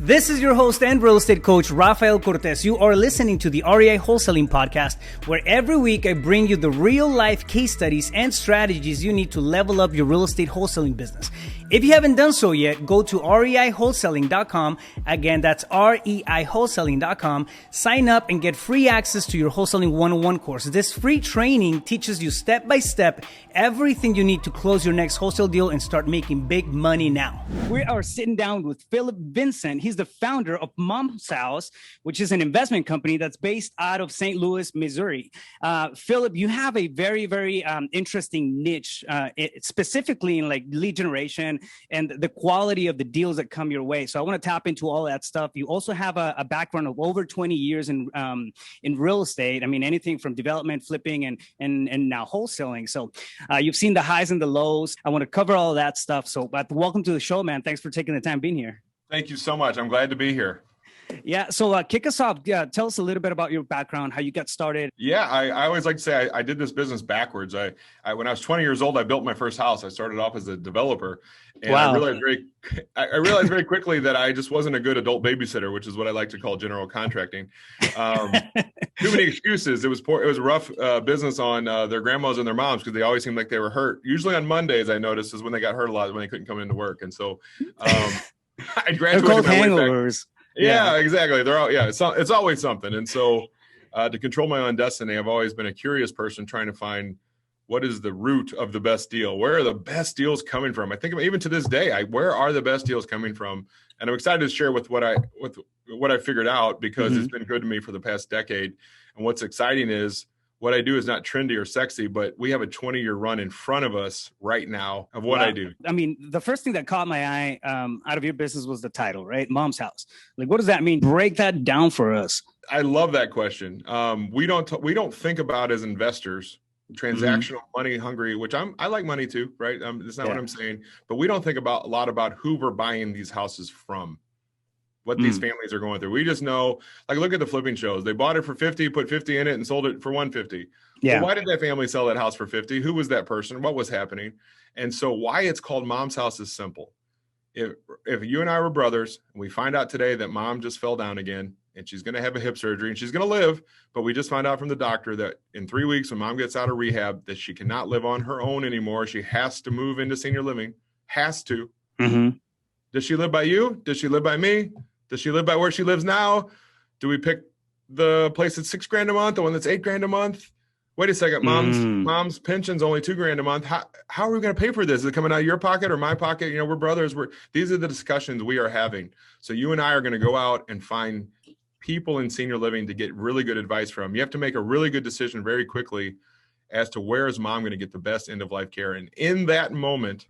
This is your host and real estate coach, Rafael Cortez. You are listening to the REI Wholesaling Podcast, where every week I bring you the real life case studies and strategies you need to level up your real estate wholesaling business. If you haven't done so yet, go to reiwholesaling.com. Again, that's reiwholesaling.com. Sign up and get free access to your Wholesaling 101 course. This free training teaches you step by step everything you need to close your next wholesale deal and start making big money now. We are sitting down with Phillip Vincent. He's the founder of Mom's House, which is an investment company that's based out of St. Louis, Missouri. Phillip, you have a very, very interesting niche, specifically in like lead generation and the quality of the deals that come your way. So I want to tap into all that stuff. You also have a background of over 20 years in real estate. I mean, anything from development, flipping, and now wholesaling. So you've seen the highs and the lows. I want to cover all of that stuff. So welcome to the show, man. Thanks for taking the time being here. Thank you so much. I'm glad to be here. Yeah. So kick us off. Yeah, tell us a little bit about your background, how you got started. Yeah, I always like to say I did this business backwards. I when I was 20 years old, I built my first house. I started off as a developer. And wow. I realized very quickly that I just wasn't a good adult babysitter, which is what I like to call general contracting. Too many excuses. It was poor. It was a rough business on their grandmas and their moms because they always seemed like they were hurt. Usually on Mondays, I noticed, is when they got hurt a lot, when they couldn't come into work. And so I graduated my hangovers. Yeah, exactly. They're all, it's always something. And so to control my own destiny, I've always been a curious person trying to find what is the root of the best deal? Where are the best deals coming from? I think even to this day, where are the best deals coming from? And I'm excited to share with what I figured out because it's been good to me for the past decade. And what's exciting is what I do is not trendy or sexy, but we have a 20-year run in front of us right now of what I do. I mean, the first thing that caught my eye out of your business was the title, right? Mom's House. Like, what does that mean? Break that down for us. I love that question. We don't think about as investors, transactional, money hungry, which I like money too, right? That's not what I'm saying, but we don't think a lot about who we're buying these houses from. What these families are going through. We just know, like, look at the flipping shows. They bought it for 50, put 50 in it and sold it for 150. Yeah. Well, why did that family sell that house for 50? Who was that person? What was happening? And so why it's called Mom's House is simple. If you and I were brothers and we find out today that mom just fell down again and she's going to have a hip surgery and she's going to live, but we just found out from the doctor that in 3 weeks when mom gets out of rehab that she cannot live on her own anymore. She has to move into senior living. Has to. Mm-hmm. Does she live by you? Does she live by me? Does she live by where she lives now? Do we pick the place that's $6,000 a month, the one that's $8,000 a month? Wait a second, mom's pension's only $2,000 a month. How are we going to pay for this? Is it coming out of your pocket or my pocket? You know, we're brothers. These are the discussions we are having. So you and I are going to go out and find people in senior living to get really good advice from. You have to make a really good decision very quickly as to where is mom going to get the best end of life care. And in that moment,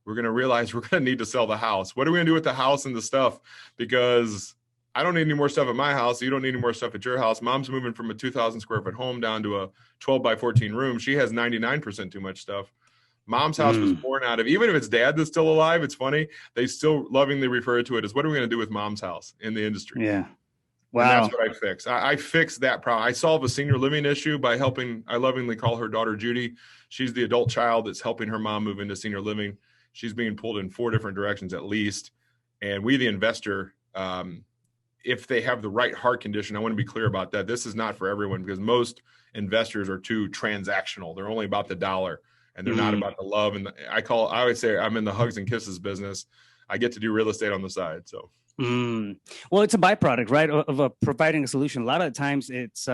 we're going to realize we're going to need to sell the house. What are we going to do with the house and the stuff? Because I don't need any more stuff at my house. You don't need any more stuff at your house. Mom's moving from a 2,000 square foot home down to a 12 by 14 room. She has 99% too much stuff. Mom's house was born out of, even if it's dad that's still alive, it's funny. They still lovingly refer to it as, what are we going to do with mom's house in the industry? Yeah. Wow. And that's what I fix. I fix that problem. I solve a senior living issue by helping, I lovingly call her daughter Judy. She's the adult child that's helping her mom move into senior living. She's being pulled in 4 different directions at least. And we, the investor, if they have the right heart condition, I want to be clear about that. This is not for everyone because most investors are too transactional. They're only about the dollar and they're not about the love. And I always say I'm in the hugs and kisses business. I get to do real estate on the side. So. Well, it's a byproduct, right, of providing a solution. A lot of the times it's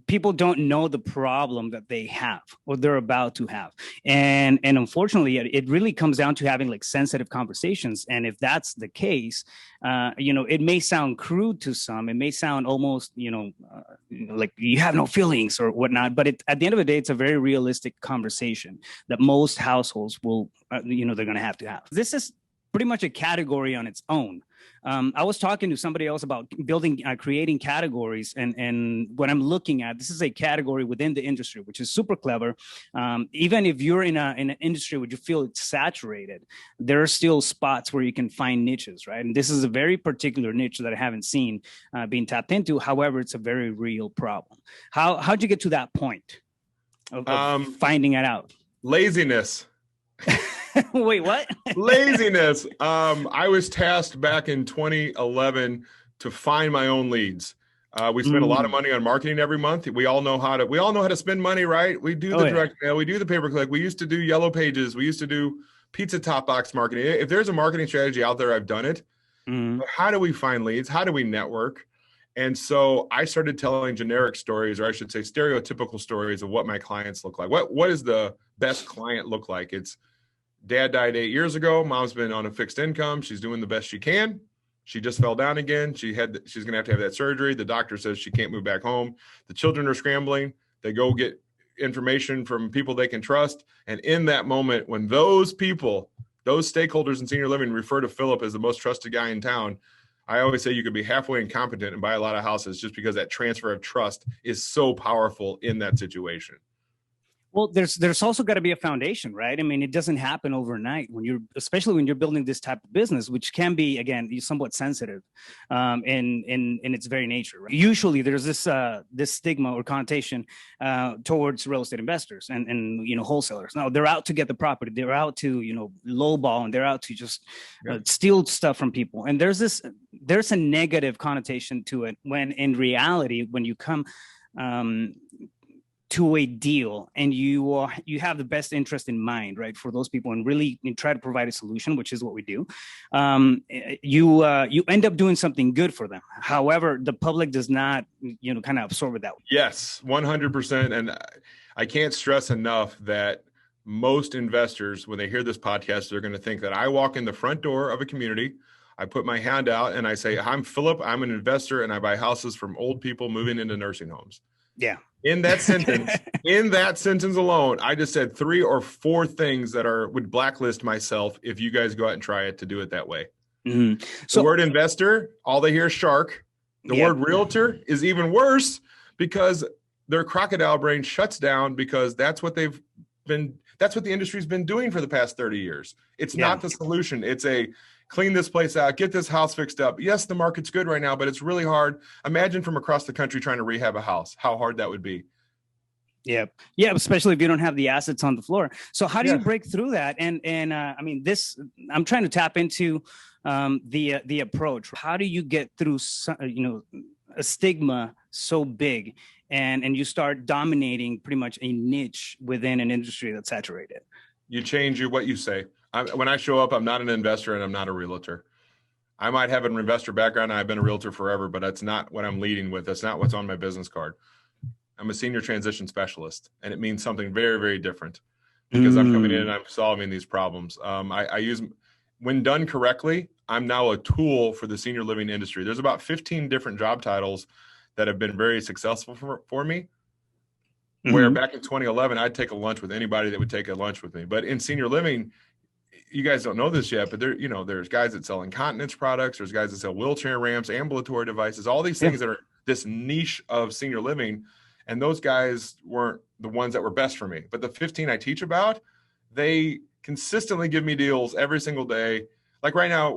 people don't know the problem that they have or they're about to have. And unfortunately, it really comes down to having like sensitive conversations. And if that's the case, it may sound crude to some. It may sound almost, like you have no feelings or whatnot. But at the end of the day, it's a very realistic conversation that most households will, they're going to have. This is pretty much a category on its own. I was talking to somebody else about creating categories. And what I'm looking at, this is a category within the industry, which is super clever. Even if you're in an industry where you feel it's saturated, there are still spots where you can find niches, right? And this is a very particular niche that I haven't seen being tapped into. However, it's a very real problem. How'd you get to that point of finding it out? Laziness. Wait, what? Laziness. I was tasked back in 2011 to find my own leads. We spend a lot of money on marketing every month. We all know how to spend money, right? We do the direct mail, we do the pay-per-click. We used to do yellow pages. We used to do pizza top box marketing. If there's a marketing strategy out there, I've done it. But how do we find leads? How do we network? And so I started telling generic stories, or I should say stereotypical stories of what my clients look like. What does the best client look like? It's dad died 8 years ago. Mom's been on a fixed income. She's doing the best she can. She just fell down again. She's going to have that surgery. The doctor says she can't move back home. The children are scrambling. They go get information from people they can trust. And in that moment, when those people, those stakeholders in senior living refer to Phillip as the most trusted guy in town, I always say you could be halfway incompetent and buy a lot of houses just because that transfer of trust is so powerful in that situation. Well, there's also got to be a foundation, right? I mean, it doesn't happen overnight especially when you're building this type of business, which can be, again, somewhat sensitive in its very nature. Right? Usually there's this stigma or connotation towards real estate investors and wholesalers. Now they're out to get the property. They're out to, lowball, and they're out to just steal stuff from people. And there's a negative connotation to it when in reality, when you come to a deal and you have the best interest in mind, right, for those people, and really try to provide a solution, which is what we do, you end up doing something good for them. However, the public does not, kind of absorb it that way. Yes, 100%. And I can't stress enough that most investors, when they hear this podcast, they're going to think that I walk in the front door of a community, I put my hand out and I say, I'm Phillip, I'm an investor, and I buy houses from old people moving into nursing homes. Yeah. In that sentence alone, I just said 3 or 4 things that would blacklist myself if you guys go out and try it to do it that way. Mm-hmm. So the word investor, all they hear is shark. The word realtor is even worse because their crocodile brain shuts down because that's what the industry's been doing for the past 30 years. It's not the solution. It's clean this place out, get this house fixed up. Yes, the market's good right now, but it's really hard. Imagine from across the country trying to rehab a house, how hard that would be. Yeah, especially if you don't have the assets on the floor. So how do you break through that? And I mean, I'm trying to tap into the approach. How do you get through, a stigma so big and you start dominating pretty much a niche within an industry that's saturated? You change what you say. When I show up, I'm not an investor and I'm not a realtor. I might have an investor background. I've been a realtor forever, but that's not what I'm leading with. That's not what's on my business card. I'm a senior transition specialist, and it means something very, very different because I'm coming in and I'm solving these problems. I use, when done correctly, I'm now a tool for the senior living industry. There's about 15 different job titles that have been very successful for me. Where back in 2011, I'd take a lunch with anybody that would take a lunch with me. But in senior living, you guys don't know this yet, but there's guys that sell incontinence products. There's guys that sell wheelchair ramps, ambulatory devices, all these things that are this niche of senior living. And those guys weren't the ones that were best for me. But the 15 I teach about, they consistently give me deals every single day. Like right now,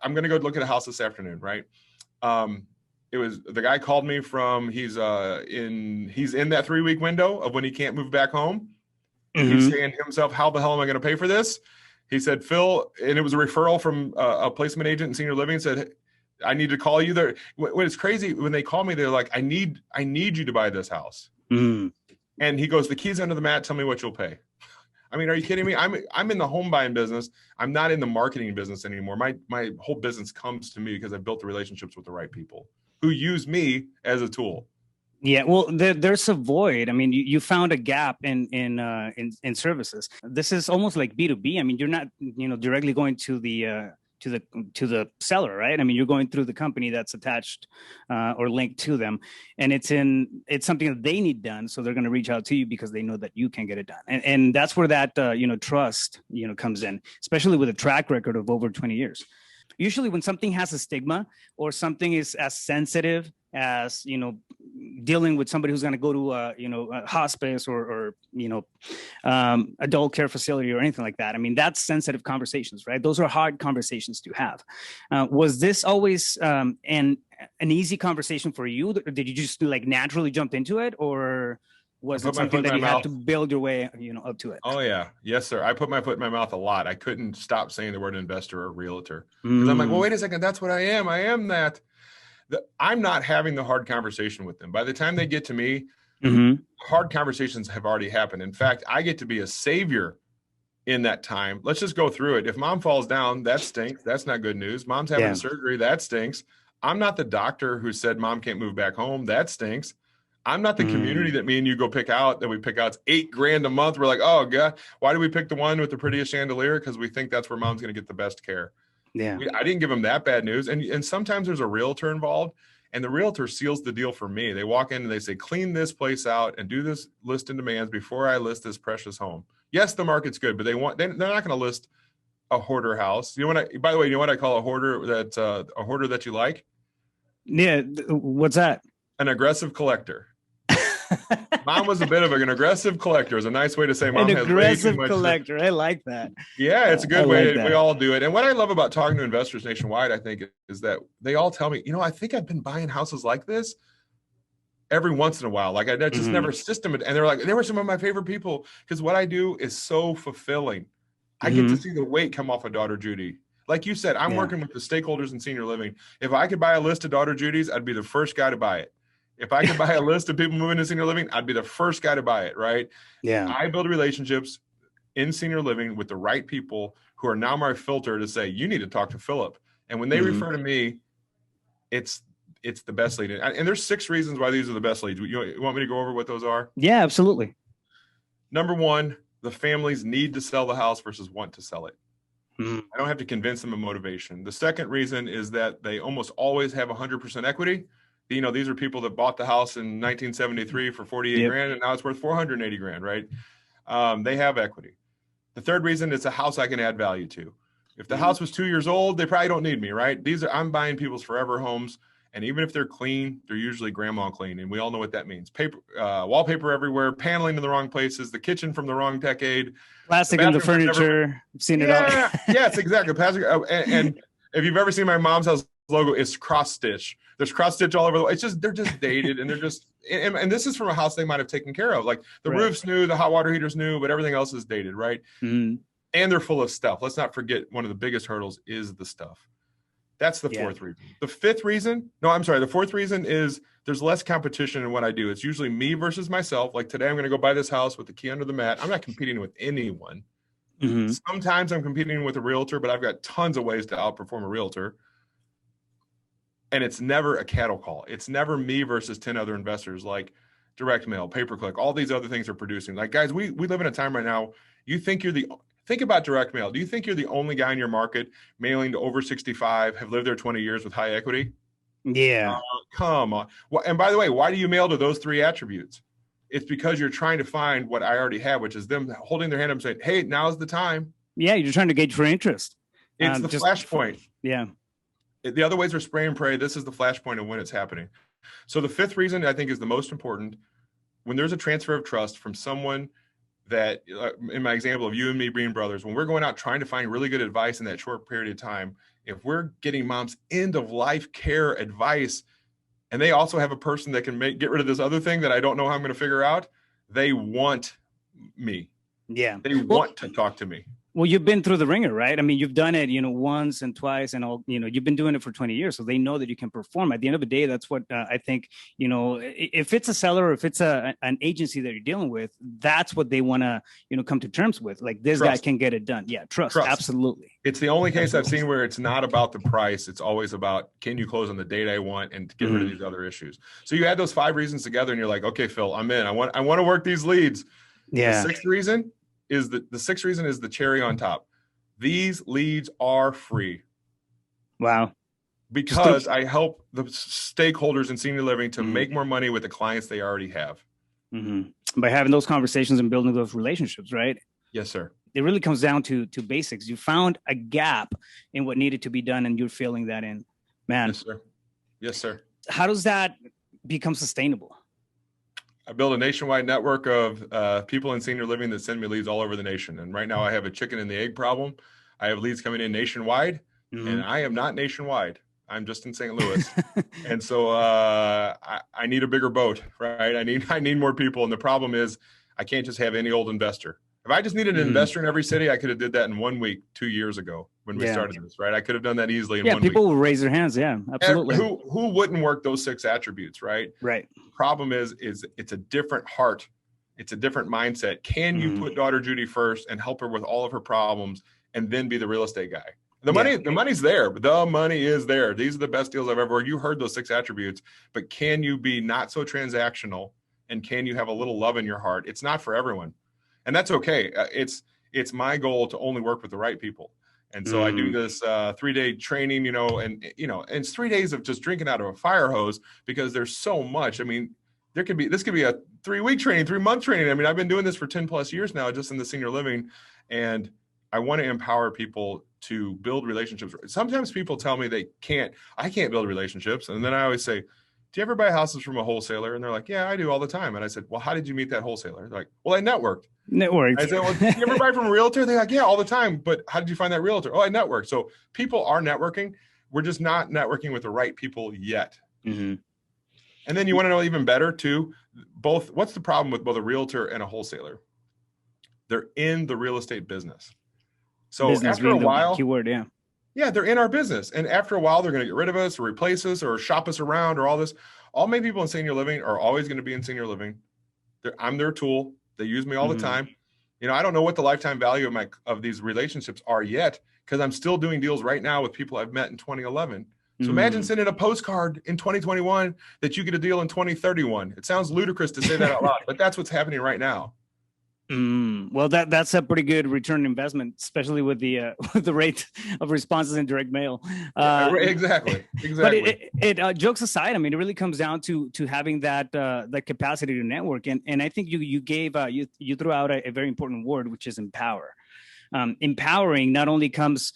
I'm going to go look at a house this afternoon, right? It was the guy called me from, he's in that 3-week window of when he can't move back home. He's saying to himself, how the hell am I going to pay for this? He said, Phil, and it was a referral from a placement agent in senior living, said, I need to call you there. When it's crazy, when they call me, they're like, I need you to buy this house. And he goes, the keys under the mat, tell me what you'll pay. I mean, are you kidding me? I'm in the home buying business. I'm not in the marketing business anymore. My whole business comes to me because I built the relationships with the right people who use me as a tool. Yeah, well, there's a void. I mean, you found a gap in services. This is almost like B2B. I mean, you're not directly going to the seller, right? I mean, you're going through the company that's attached or linked to them, and it's something that they need done. So they're going to reach out to you because they know that you can get it done, and that's where that trust comes in, especially with a track record of over 20 years. Usually when something has a stigma or something is as sensitive as, dealing with somebody who's going to go to a hospice or adult care facility or anything like that. I mean, that's sensitive conversations, right? Those are hard conversations to have. Was this always an easy conversation for you? Did you just naturally jump into it, or Was I it put my foot something in that my you had mouth. to build your way, up to it? Oh yeah. Yes, sir. I put my foot in my mouth a lot. I couldn't stop saying the word investor or realtor because I'm like, well, Mm. wait a second. That's what I am. I am that. I'm not having the hard conversation with them. By the time they get to me, Mm-hmm. hard conversations have already happened. In fact, I get to be a savior in that time. Let's just go through it. If mom falls down, that stinks. That's not good news. Mom's having Yeah. a surgery. That stinks. I'm not the doctor who said mom can't move back home. That stinks. I'm not the community that me and you go pick out, that we pick out. It's $8,000 a month. We're like, oh God, why do we pick the one with the prettiest chandelier? Because we think that's where mom's going to get the best care. Yeah. I didn't give them that bad news. And sometimes there's a realtor involved, and the realtor seals the deal for me. They walk in and they say, clean this place out and do this list and demands before I list this precious home. Yes, the market's good, but they're not going to list a hoarder house. By the way, you know what I call a hoarder that you like? Yeah. What's that? An aggressive collector. Mom was a bit of an aggressive collector. Is a nice way to say mom An has aggressive way too much. collector. I like that. Yeah, it's a good way. Like We all do it. And what I love about talking to investors nationwide, I think, is that they all tell me, I think I've been buying houses like this every once in a while. Like I just never system it. And they're like, they were some of my favorite people because what I do is so fulfilling. I get to see the weight come off of Daughter Judy. Like you said, I'm working with the stakeholders in senior living. If I could buy a list of Daughter Judy's, I'd be the first guy to buy it. If I could buy a list of people moving to senior living, I'd be the first guy to buy it, right? Yeah. I build relationships in senior living with the right people who are now my filter to say, you need to talk to Phillip. And when they refer to me, it's the best lead. And there's 6 reasons why these are the best leads. You want me to go over what those are? Yeah, absolutely. Number 1, the families need to sell the house versus want to sell it. Mm. I don't have to convince them of motivation. The second reason is that they almost always have 100% equity. These are people that bought the house in 1973 for 48 grand, and now it's worth 480 grand, right? They have equity. The third reason, it's a house I can add value to. If the house was 2 years old, they probably don't need me, right? I'm buying people's forever homes. And even if they're clean, they're usually grandma clean. And we all know what that means. Wallpaper everywhere, paneling in the wrong places, the kitchen from the wrong decade. Plastic in the furniture. I've seen it all. Yes, exactly. Plastic. And if you've ever seen my mom's house logo, it's cross stitch. There's cross stitch all over. They're just dated, and they're just, and this is from a house they might have taken care of. Like the roof's new, the hot water heater's new, but everything else is dated, right? And they're full of stuff. Let's not forget, one of the biggest hurdles is the stuff. That's the fourth reason. The fourth reason is there's less competition in what I do. It's usually me versus myself. Like today, I'm going to go buy this house with the key under the mat. I'm not competing with anyone. Sometimes I'm competing with a realtor, but I've got tons of ways to outperform a realtor. And it's never a cattle call. It's never me versus 10 other investors, like direct mail, pay-per-click, all these other things are producing. Like, guys, we live in a time right now. Think about direct mail. Do you think you're the only guy in your market mailing to over 65, have lived there 20 years with high equity? Yeah. Come on. Well, and by the way, why do you mail to those 3 attributes? It's because you're trying to find what I already have, which is them holding their hand up and saying, hey, now's the time. Yeah, you're trying to gauge for interest. It's the flashpoint. Yeah. The other ways are spray and pray. This is the flashpoint of when it's happening. So the 5th reason I think is the most important, when there's a transfer of trust from someone that, in my example of you and me being brothers, when we're going out trying to find really good advice in that short period of time, if we're getting mom's end of life care advice, and they also have a person that can get rid of this other thing that I don't know how I'm going to figure out, they want me. Yeah. They want to talk to me. Well, you've been through the ringer, right? I mean, you've done it, once and twice and all, you've been doing it for 20 years. So they know that you can perform. At the end of the day, that's what I think, if it's a seller, or if it's an agency that you're dealing with, that's what they want to, come to terms with. Like, this guy can get it done. Yeah. Trust. Absolutely. It's the only case I've seen where it's not about the price. It's always about, can you close on the date I want and get rid of these other issues? So you add those 5 reasons together and you're like, okay, Phil, I'm in. I want to work these leads. Yeah. The 6th reason is the cherry on top. These leads are free. Wow. Because I help the stakeholders in senior living to make more money with the clients they already have. By having those conversations and building those relationships, right? Yes, sir. It really comes down to basics. You found a gap in what needed to be done, and you're filling that in. Man. Yes, sir. Yes, sir. How does that become sustainable? I build a nationwide network of people in senior living that send me leads all over the nation. And right now I have a chicken and the egg problem. I have leads coming in nationwide, and I am not nationwide. I'm just in St. Louis. And so I need a bigger boat, right? I need more people. And the problem is I can't just have any old investor. If I just needed an investor in every city, I could have did that in 1 week, 2 years ago when we started this, right? I could have done that easily in 1 week. Yeah, people will raise their hands. Yeah, absolutely. And who wouldn't work those 6 attributes, right? Right. The problem is it's a different heart. It's a different mindset. Can you put daughter Judy first and help her with all of her problems and then be the real estate guy? The money's there. The money is there. These are the best deals I've ever worked. You heard those 6 attributes, but can you be not so transactional, and can you have a little love in your heart? It's not for everyone, and that's okay. It's my goal to only work with the right people. And so I do this 3-day training, and it's 3 days of just drinking out of a fire hose because there's so much. I mean, this could be a 3-week training, 3-month training. I mean, I've been doing this for 10 plus years now, just in the senior living, and I want to empower people to build relationships. Sometimes people tell me I can't build relationships. And then I always say, do you ever buy houses from a wholesaler? And they're like, yeah, I do all the time. And I said, well, how did you meet that wholesaler? They're like, well, I networked. I said, well, do you ever buy from a realtor? They're like, yeah, all the time. But how did you find that realtor? Oh, I networked. So people are networking. We're just not networking with the right people yet. Mm-hmm. And then you want to know even better too, what's the problem with both a realtor and a wholesaler? They're in the real estate business. So business after a while, keyword, yeah, they're in our business. And after a while, they're going to get rid of us or replace us or shop us around or all this. All my people in senior living are always going to be in senior living. I'm their tool. They use me all the time. I don't know what the lifetime value of these relationships are yet, because I'm still doing deals right now with people I've met in 2011. So imagine sending a postcard in 2021 that you get a deal in 2031. It sounds ludicrous to say that out loud, but that's what's happening right now. Well, that's a pretty good return on investment, especially with the rate of responses in direct mail. Exactly. But it jokes aside, I mean, it really comes down to having that capacity to network, and I think you gave you threw out a very important word, which is empower. Empowering not only comes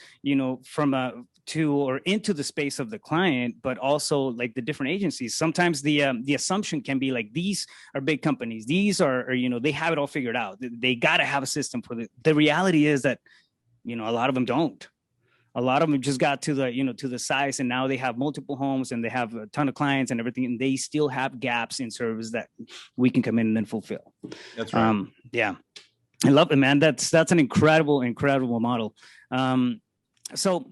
from to or into the space of the client, but also like the different agencies. Sometimes the assumption can be like, these are big companies. These are they have it all figured out. They got to have a system for the reality is that, a lot of them don't. A lot of them just got to the size, and now they have multiple homes and they have a ton of clients and everything, and they still have gaps in service that we can come in and then fulfill. That's right. Yeah. I love it, man. That's an incredible model. So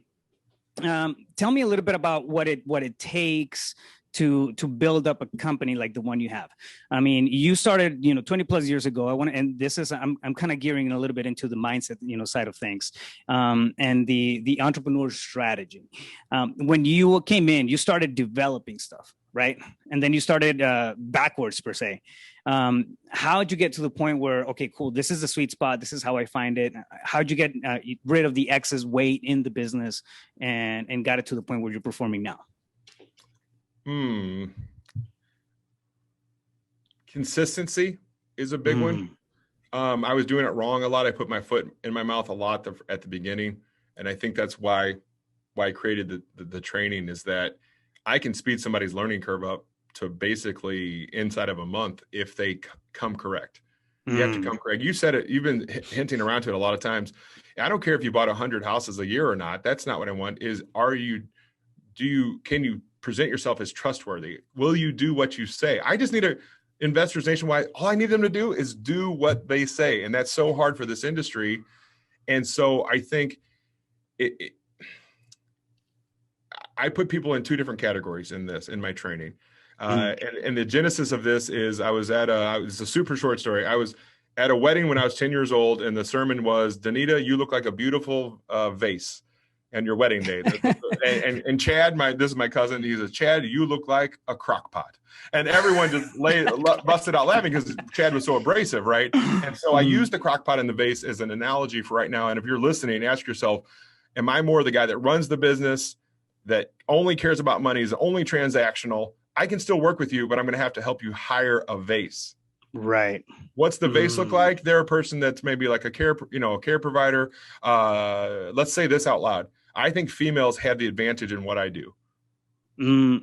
tell me a little bit about what it takes to build up a company like the one you have. I mean, you started 20 plus years ago. I'm kind of gearing a little bit into the mindset side of things, and the entrepreneur strategy. When you came in, you started developing stuff, right? And then you started backwards per se. How did you get to the point where, okay, cool, this is the sweet spot, this is how I find it? How'd you get rid of the excess weight in the business and got it to the point where you're performing now? Consistency is a big one. I was doing it wrong a lot. I put my foot in my mouth a lot at the beginning. And I think that's why I created the training, is that I can speed somebody's learning curve up to basically inside of a month if they come correct. You have to come correct. You said it, you've been hinting around to it a lot of times. I don't care if you bought 100 houses a year or not. That's not what I want. Can you present yourself as trustworthy? Will you do what you say? I just need investors nationwide. All I need them to do is do what they say. And that's so hard for this industry. And so I think I put people in 2 different categories in my training. And the genesis of this is it was a super short story. I was at a wedding when I was 10 years old, and the sermon was, Danita, you look like a beautiful vase on your wedding day. and Chad, this is my cousin, he says, Chad, you look like a crock pot. And everyone just busted out laughing because Chad was so abrasive, right? And so I used the crock pot and the vase as an analogy for right now. And if you're listening, ask yourself, am I more the guy that runs the business, that only cares about money, is only transactional? I can still work with you, but I'm going to have to help you hire a vase. Right. What's the vase look like? They're a person that's maybe like a care provider. Let's say this out loud. I think females have the advantage in what I do.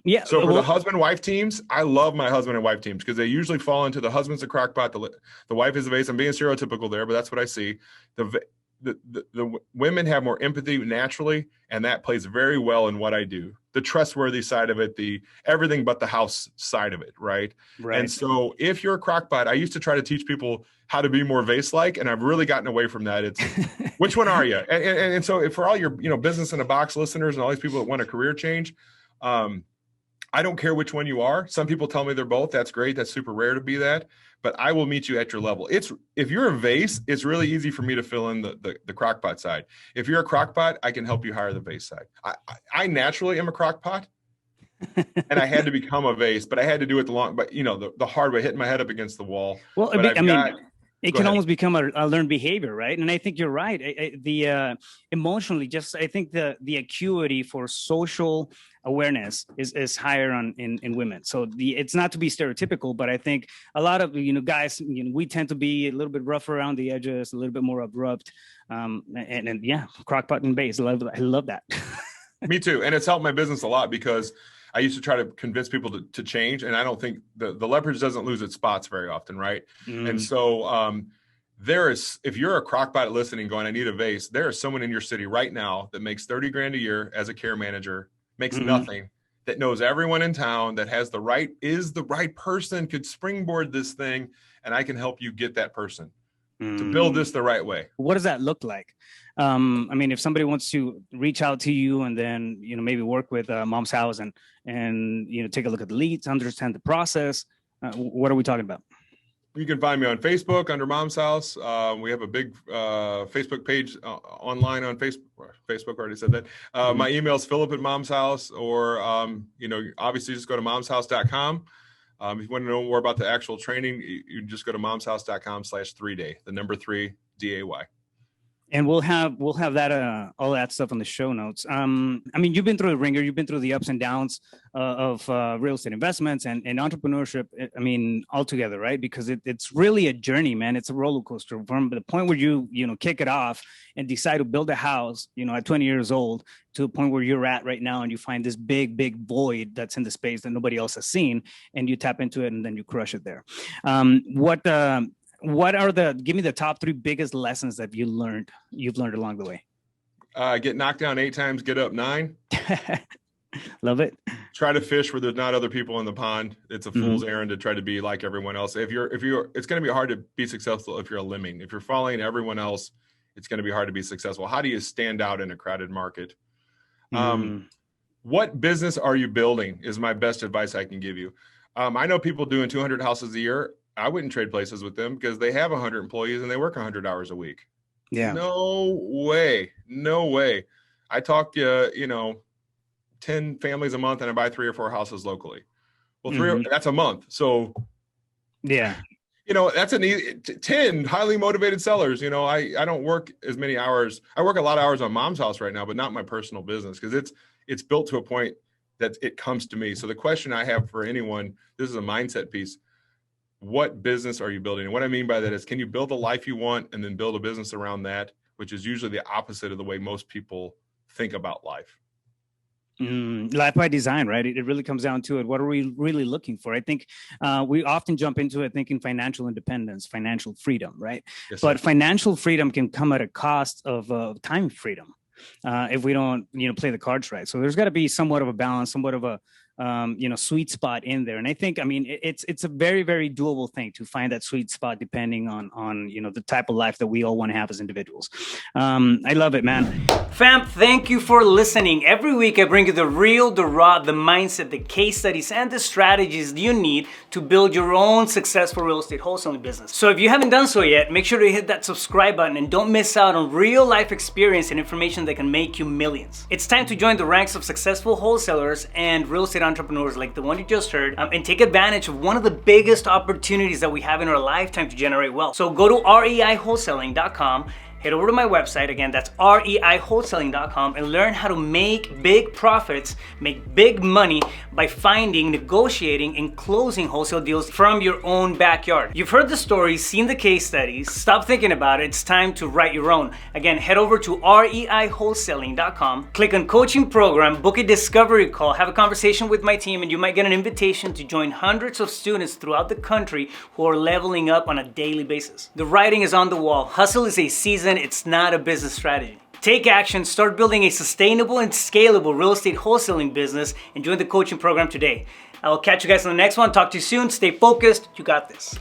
Yeah. So for the husband-wife teams, I love my husband and wife teams because they usually fall into the husband's a crock pot, the wife is a vase. I'm being stereotypical there, but that's what I see. The women have more empathy naturally, and that plays very well in what I do. the trustworthy side of it, the everything but the house side of it, right? And so if you're a crockpot, I used to try to teach people how to be more vase-like, and I've really gotten away from that. It's which one are you? And so for all your business in a box listeners and all these people that want a career change, I don't care which one you are. Some people tell me they're both. That's great. That's super rare to be that. But I will meet you at your level. If you're a vase, it's really easy for me to fill in the crockpot side. If you're a crockpot, I can help you hire the vase side. I naturally am a crockpot, and I had to become a vase, but I had to do it the hard way, hitting my head up against the wall. Well, it can almost become a learned behavior, right? And I think you're right. Emotionally, I think the acuity for social awareness is higher in women. So it's not to be stereotypical, but I think a lot of guys, we tend to be a little bit rough around the edges, a little bit more abrupt, and crockpot and base. I love that. Me too, and it's helped my business a lot because I used to try to convince people to change, and I don't think the leverage doesn't lose its spots very often, right? And so if you're a crockpot listening going, I need a vase, there is someone in your city right now that makes $30,000 a year as a care manager, makes nothing, that knows everyone in town, that is the right person, could springboard this thing, and I can help you get that person to build this the right way. What does that look like? If somebody wants to reach out to you and then, maybe work with Mom's House and take a look at the leads, understand the process, what are we talking about? You can find me on Facebook under Mom's House. We have a big Facebook page online on Facebook. Facebook already said that. My email is phillip@momshouse, or, obviously just go to momshouse.com. If you want to know more about the actual training, you just go to momshouse.com/3day, the number 3 DAY. And we'll have that all that stuff on the show notes. You've been through the ringer, you've been through the ups and downs of real estate investments and entrepreneurship. Altogether, right? Because it's really a journey, man. It's a roller coaster from the point where you kick it off and decide to build a house, at 20 years old, to the point where you're at right now, and you find this big void that's in the space that nobody else has seen, and you tap into it, and then you crush it there. Give me the top 3 biggest lessons that you've learned along the way? Get knocked down 8 times, get up 9. Love it. Try to fish where there's not other people in the pond. It's a fool's errand to try to be like everyone else. If you're, it's going to be hard to be successful if you're a lemming. If you're following everyone else, it's going to be hard to be successful. How do you stand out in a crowded market? What business are you building is my best advice I can give you. I know people doing 200 houses a year. I wouldn't trade places with them because they have 100 employees and they work 100 hours a week. Yeah. No way. I talk to, 10 families a month and I buy 3 or 4 houses locally. Well, that's a month. So yeah, that's an easy 10 highly motivated sellers. I don't work as many hours. I work a lot of hours on Mom's House right now, but not my personal business because it's built to a point that it comes to me. So the question I have for anyone, this is a mindset piece. What business are you building? And what I mean by that is, can you build the life you want and then build a business around that, which is usually the opposite of the way most people think about life. Life by design, right? It really comes down to it. What are we really looking for? I think we often jump into it thinking financial independence, financial freedom, right? Yes, but financial freedom can come at a cost of time freedom if we don't, play the cards right. So there's got to be somewhat of a balance, somewhat of a sweet spot in there. And I think, it's a very, very doable thing to find that sweet spot depending on the type of life that we all want to have as individuals. I love it, man. Fam, thank you for listening. Every week I bring you the real, the raw, the mindset, the case studies, and the strategies you need to build your own successful real estate wholesaling business. So if you haven't done so yet, make sure to hit that subscribe button and don't miss out on real life experience and information that can make you millions. It's time to join the ranks of successful wholesalers and real estate entrepreneurs like the one you just heard, and take advantage of one of the biggest opportunities that we have in our lifetime to generate wealth. So go to reiwholesaling.com, head over to my website, again, that's reiwholesaling.com, and learn how to make big profits, make big money by finding, negotiating, and closing wholesale deals from your own backyard. You've heard the stories, seen the case studies. Stop thinking about it. It's time to write your own. Again, head over to reiwholesaling.com, click on coaching program, book a discovery call, have a conversation with my team, and you might get an invitation to join hundreds of students throughout the country who are leveling up on a daily basis. The writing is on the wall. Hustle is a season. It's not a business strategy. take action, start building a sustainable and scalable real estate wholesaling business, and join the coaching program today. I will catch you guys on the next one. Talk to you soon. Stay focused. You got this.